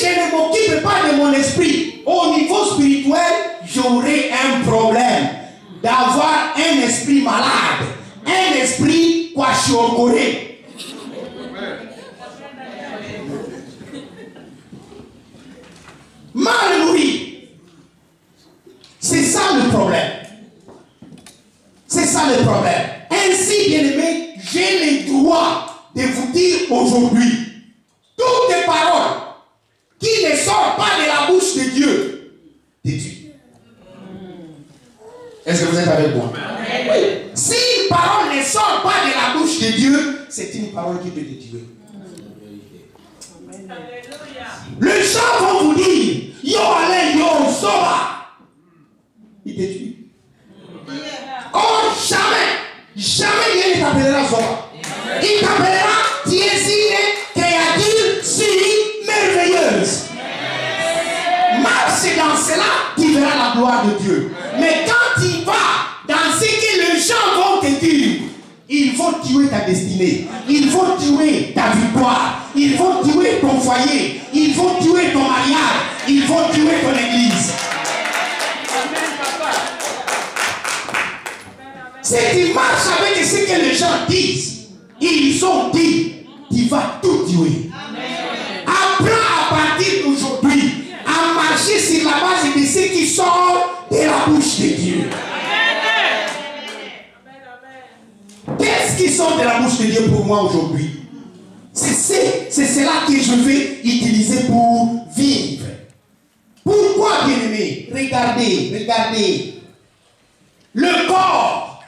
je ne m'occupe pas de mon esprit, au niveau spirituel, j'aurai un problème d'avoir un esprit malade, un esprit kwashiorkoré. Mal nourri. C'est ça le problème. C'est ça le problème. Ainsi, bien-aimés, j'ai le droit de vous dire aujourd'hui, toutes les paroles qui ne sortent pas de la bouche de Dieu, détruisent. Est-ce que vous êtes avec moi? Oui. Si une parole ne sort pas de la bouche de Dieu, c'est une parole qui peut détruire. Le chant va vous dire, yo allez, yo soba. Il détruit. Oh, jamais Dieu ne t'appellera soba. Il t'appellera Tiésine, créature si merveilleuse. Marche dans cela, tu verras la gloire de Dieu. Mais quand tu vas dans ce que les gens vont te dire, ils vont tuer ta destinée, ils vont tuer ta victoire, ils vont tuer ton foyer, ils vont tuer ton mariage, ils vont tuer ton église. Si tu marches avec ce que les gens disent, ils ont dit, tu vas tout tuer. Apprends à partir d'aujourd'hui à marcher sur la base de ce qui sort de la bouche de Dieu. Qu'est-ce qui sort de la bouche de Dieu pour moi aujourd'hui? C'est cela que je vais utiliser pour vivre. Pourquoi, bien-aimé? Regardez. Le corps.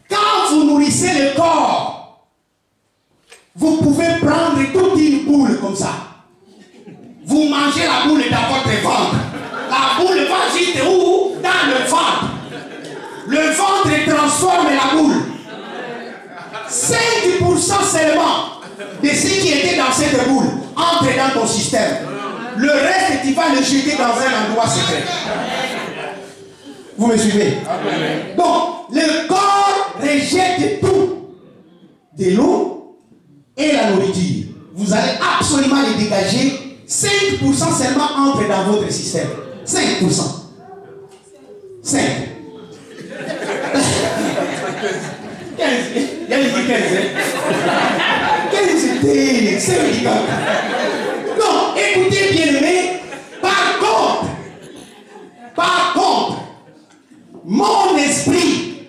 Quand vous nourrissez le corps, vous pouvez prendre toute une boule comme ça. Vous mangez la boule dans votre ventre. La boule va juste où? Dans le ventre. Le ventre transforme la boule. 5% seulement de ce qui était dans cette boule entre dans ton système. Le reste, tu vas le jeter dans un endroit secret. Vous me suivez? Donc, le corps rejette tout. De l'eau et la nourriture. Vous allez absolument les dégager. 5% seulement entre dans votre système. 5%. 5. 15. Il y a les 15. 15 c'était 5. Non, écoutez bien aimé. Par contre, mon esprit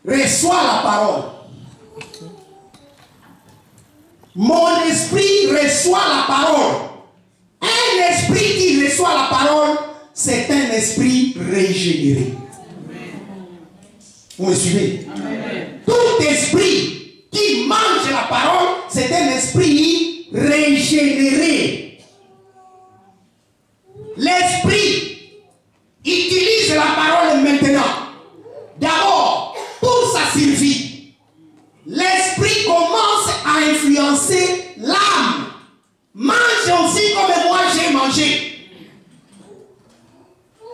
reçoit la parole. Mon esprit reçoit la parole. Un esprit qui reçoit la parole, c'est un esprit régénéré. Vous me suivez? Amen. Tout esprit qui mange la parole, c'est un esprit régénéré. L'esprit utilise la parole maintenant. D'abord, pour sa survie. L'esprit commence à influencer l'âme. Mange aussi comme moi j'ai mangé.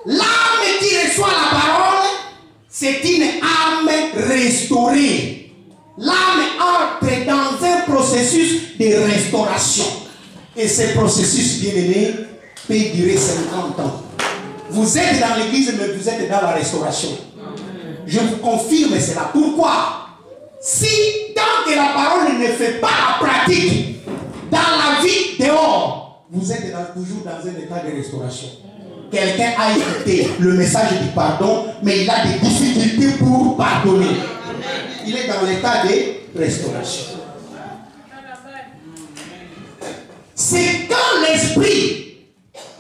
L'âme qui reçoit la parole, c'est une âme restaurée. L'âme entre dans un processus de restauration. Et ce processus, bien aimé, peut durer 50 ans. Vous êtes dans l'église, mais vous êtes dans la restauration. Je vous confirme cela. Pourquoi? Si, tant que la parole ne fait pas la pratique dans la vie dehors, vous êtes toujours dans un état de restauration. Quelqu'un a écouté le message du pardon, mais il a des difficultés pour pardonner. Il est dans l'état de restauration. C'est quand l'esprit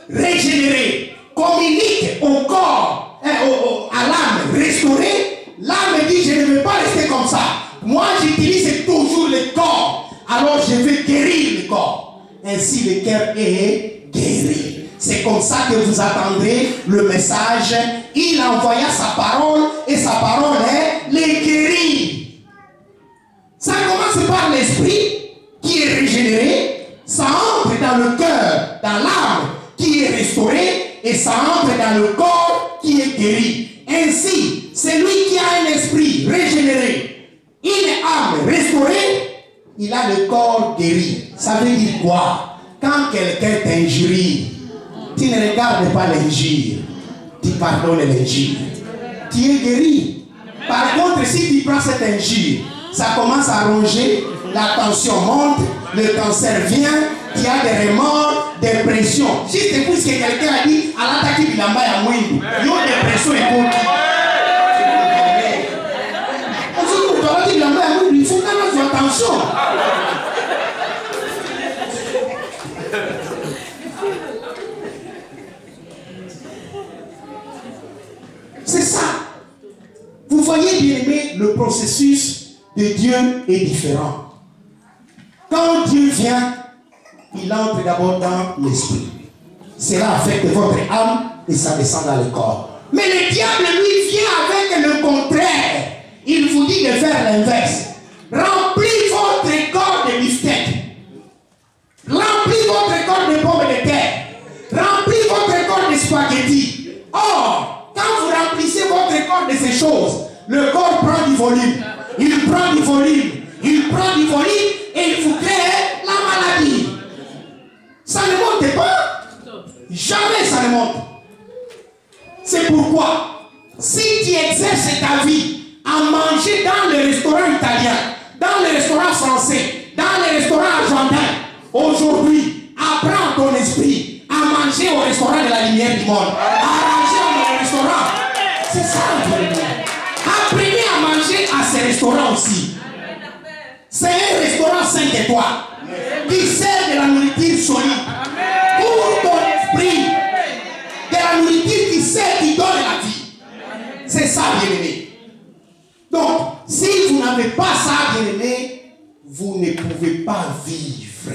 régénéré communique au corps, à l'âme restaurée, l'âme dit je ne veux pas rester comme ça. Moi j'utilise toujours le corps, alors je vais guérir le corps. Ainsi le cœur est guéri. C'est comme ça que vous attendrez le message. Il envoya sa parole et sa parole est les guérir. Ça commence par l'esprit qui est régénéré. Ça entre dans le cœur, dans l'âme qui est restaurée. Et ça entre dans le corps qui est guéri. Ainsi, celui qui a un esprit régénéré, une âme restaurée, il a le corps guéri. Ça veut dire quoi? Quand quelqu'un t'injurie, tu ne regardes pas l'injure, tu pardonnes l'injure. Tu es guéri. Par contre, si tu prends cette injure, ça commence à ronger, la tension monte, le cancer vient, tu as des remords, dépression. Juste écoute ce que quelqu'un a dit, à l'attaque de l'amba à Mouindou. Il y a une dépression et pour qui? Il faut quand même attention. C'est ça. Vous voyez, bien aimé, le processus de Dieu est différent. Quand Dieu vient, il entre d'abord dans l'esprit. Cela affecte votre âme et ça descend dans le corps. Mais le diable, lui, vient avec le contraire. Il vous dit de faire l'inverse. Remplis votre corps de beefsteak. Remplis votre corps de pommes de terre. Remplis votre corps de spaghettis. Or, quand vous remplissez votre corps de ces choses, le corps prend du volume. Il prend du volume. Il prend du volume et il vous crée la maladie. Ça ne monte pas. Jamais ça ne monte. C'est pourquoi, si tu exerces ta vie à manger dans le restaurant italien, dans le restaurant français, dans le restaurant argentin, aujourd'hui, apprends ton esprit à manger au restaurant de la lumière du monde, à manger dans le restaurant. C'est ça le problème. Apprenez à manger à ces restaurants aussi. C'est un restaurant 5 étoiles qui sert de la nourriture solide pour ton esprit, de la nourriture qui sert, qui donne la vie. C'est ça, bien-aimé. Donc, si vous n'avez pas ça, bien-aimé, vous ne pouvez pas vivre.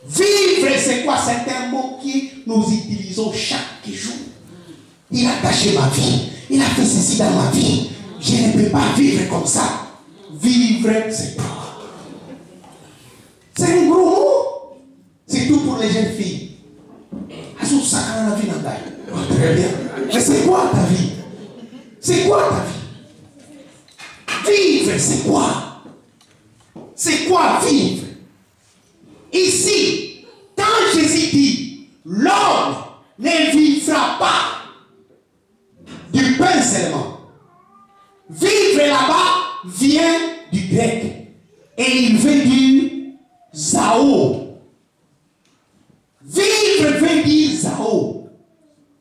Vivre, c'est quoi? C'est un mot que nous utilisons chaque jour. Il a caché ma vie. Il a fait ceci dans ma vie. Je ne peux pas vivre comme ça. Vivre, c'est quoi? C'est un gros mot. C'est tout pour les jeunes filles. Très bien. Mais c'est quoi ta vie? C'est quoi ta vie? Vivre, c'est quoi? C'est quoi vivre? Ici, quand Jésus dit, l'homme ne vivra pas du pain seulement. Vivre là-bas vient du grec. Et il veut dire Zao. Vivre veut dire Zao.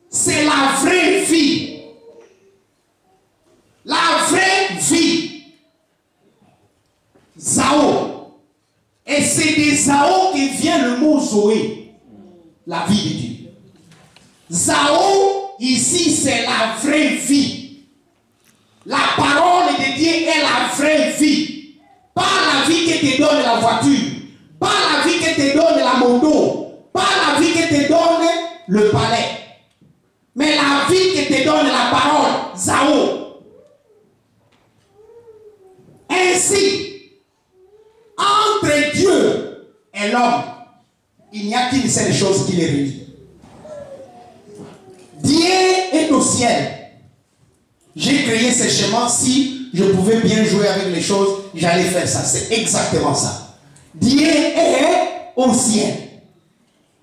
C'est la vraie vie. La vraie vie. Zao. Et c'est des Zao que vient le mot Zoé. La vie de Dieu. Zao, ici, c'est la vraie vie. La parole de Dieu est la vraie vie. Pas la vie que te donne la voiture. Pas la vie que te donne la moto. Pas la vie que te donne le palais. Mais la vie que te donne la parole. Zao. Ainsi, entre Dieu et l'homme, il n'y a qu'une seule chose qui les réunit. Dieu est au ciel. J'ai créé ce chemin. Si je pouvais bien jouer avec les choses, j'allais faire ça. C'est exactement ça. Dieu est au ciel.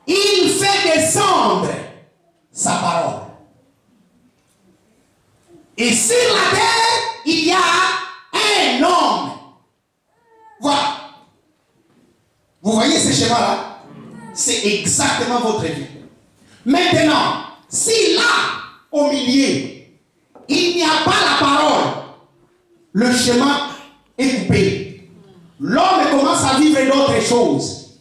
Il fait descendre sa parole. Et sur la terre, il y a un homme. Voilà. Vous voyez ce schéma-là? C'est exactement votre vie. Maintenant, si là, au milieu, il n'y a pas la parole, le chemin est coupé. L'homme commence à vivre d'autres choses.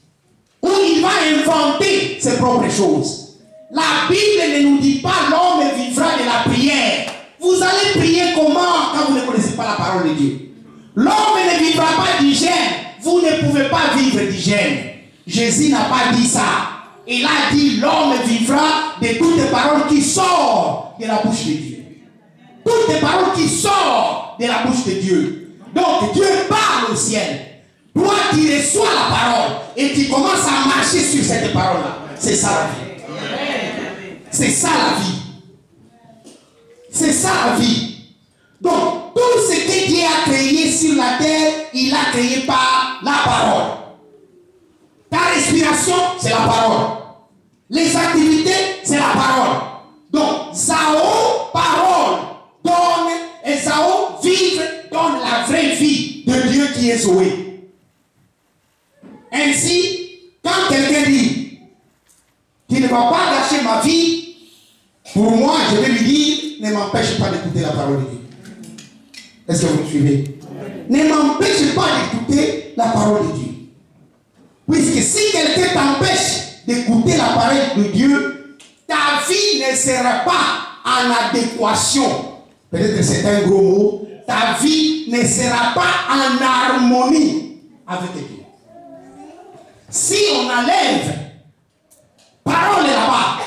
Ou il va inventer ses propres choses. La Bible ne nous dit pas l'homme vivra de la prière. Vous allez prier comment quand vous ne connaissez pas la parole de Dieu? L'homme ne vivra pas du jeûne. Vous ne pouvez pas vivre du jeûne. Jésus n'a pas dit ça. Il a dit l'homme vivra de toutes les paroles qui sortent de la bouche de Dieu. Toutes les paroles qui sortent de la bouche de Dieu. Donc Dieu parle au ciel. Toi tu reçois la parole et tu commences à marcher sur cette parole-là. C'est ça la vie. C'est ça la vie. C'est ça la vie. Donc, tout ce que Dieu a créé sur la terre, il a créé par la parole. Ta respiration, c'est la parole. Les activités, c'est la parole. Donc, Zao, parole, donne, et Zao, vivre, donne la vraie vie de Dieu qui est Zoé. Ainsi, quand quelqu'un dit, tu ne vas pas gâcher ma vie, pour moi, je vais lui dire, ne m'empêche pas d'écouter la parole de Dieu. Est-ce que vous me suivez? Ne m'empêche pas d'écouter la parole de Dieu. Puisque si quelqu'un t'empêche d'écouter la parole de Dieu, ta vie ne sera pas en adéquation. Peut-être que c'est un gros mot. Ta vie ne sera pas en harmonie avec Dieu. Si on enlève parole là-bas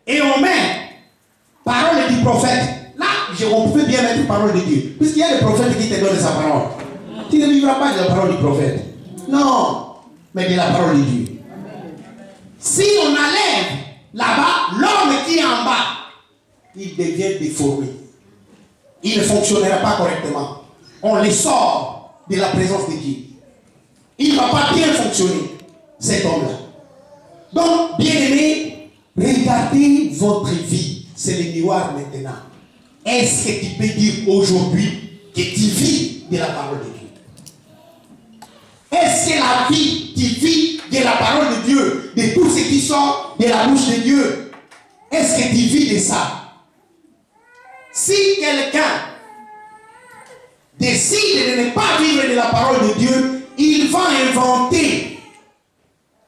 et on met parole du prophète, là, on peut bien mettre parole de Dieu. Puisqu'il y a le prophète qui te donne sa parole. Tu ne vivras pas de la parole du prophète. Non, mais de la parole de Dieu. Si on enlève là-bas, l'homme qui est en bas, il devient déformé. Il ne fonctionnera pas correctement. On le sort de la présence de Dieu. Il ne va pas bien fonctionner, cet homme-là. Donc, bien-aimé, regardez votre vie. C'est le miroir maintenant. Est-ce que tu peux dire aujourd'hui que tu vis de la parole de Dieu? Est-ce que la vie, tu vis de la parole de Dieu, de tout ce qui sort de la bouche de Dieu? Est-ce que tu vis de ça? Si quelqu'un décide de ne pas vivre de la parole de Dieu, il va inventer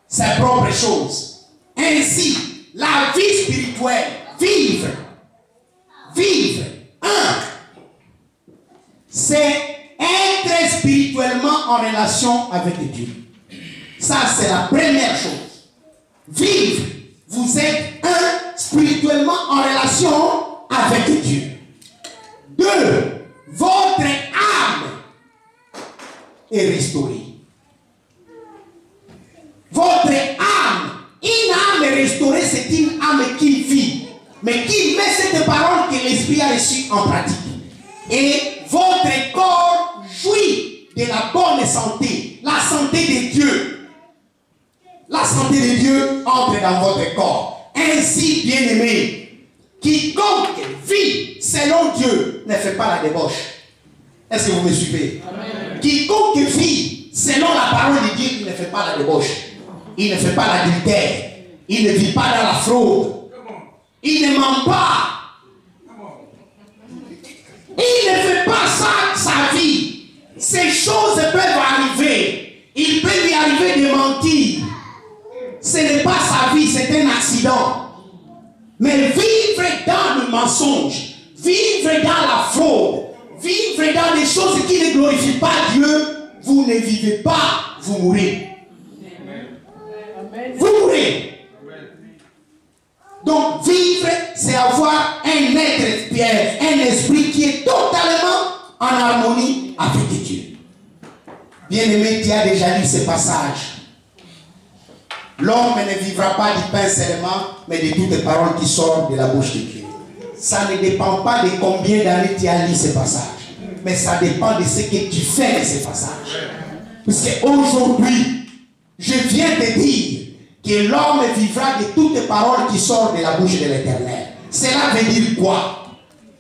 ses propres choses. Ainsi, la vie spirituelle, vivre, c'est être spirituellement en relation avec Dieu. Ça, c'est la première chose. Vivre, vous êtes spirituellement en relation avec Dieu. 2, votre âme est restaurée. Votre âme, une âme restaurée, c'est une âme qui vit, mais qui met cette parole que l'Esprit a reçue en pratique. Et votre corps jouit de la bonne santé, la santé de Dieu. La santé de Dieu entre dans votre corps. Ainsi, bien-aimé, quiconque vit selon Dieu ne fait pas la débauche. Est-ce que vous me suivez? Amen. Quiconque vit selon la parole de Dieu, il ne fait pas la débauche. Il ne fait pas l'adultère. Il ne vit pas dans la fraude. Il ne ment pas. Il ne fait pas ça sa vie. Ces choses peuvent arriver. Il peut lui arriver de mentir. Ce n'est pas sa vie, c'est un accident. Mais vivre dans le mensonge, vivre dans la fraude, vivre dans des choses qui ne glorifient pas Dieu, vous ne vivez pas, vous mourrez. Vous mourrez. Donc vivre, c'est avoir un être, un esprit qui est totalement en harmonie avec Dieu. Bien-aimé, tu as déjà lu ce passage. L'homme ne vivra pas du pain seulement, mais de toutes les paroles qui sortent de la bouche de Dieu. Ça ne dépend pas de combien d'années tu as lu ce passage, mais ça dépend de ce que tu fais de ce passage. Puisque aujourd'hui, je viens te dire que l'homme vivra de toutes les paroles qui sortent de la bouche de l'Éternel. Cela veut dire quoi?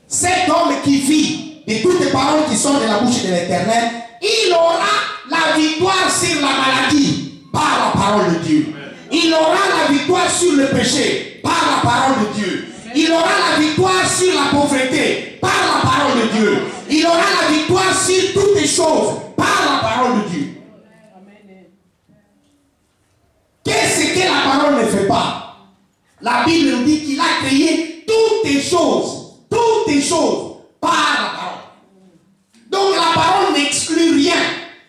Cet homme qui vit de toutes les paroles qui sortent de la bouche de l'Éternel, il aura la victoire sur la maladie par la parole de Dieu. Il aura la victoire sur le péché par la parole de Dieu. Il aura la victoire sur la pauvreté par la parole de Dieu. Il aura la victoire sur toutes les choses par la parole de Dieu. Qu'est-ce que la parole ne fait pas? La Bible nous dit qu'il a créé toutes les choses par la parole. Donc la parole n'exclut rien.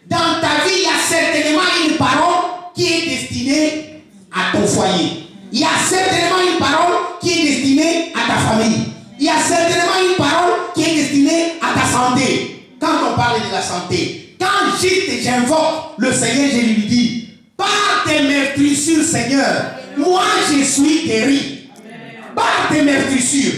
Dans ta vie, il y a certainement une parole qui est destinée à ton foyer. Il y a certainement une parole qui est destinée à ta famille. Il y a certainement une parole qui est destinée à ta santé. Quand on parle de la santé, quand j'invoque le Seigneur, je lui dis, par tes meurtrissures, Seigneur, moi je suis guéri. Par tes meurtrissures.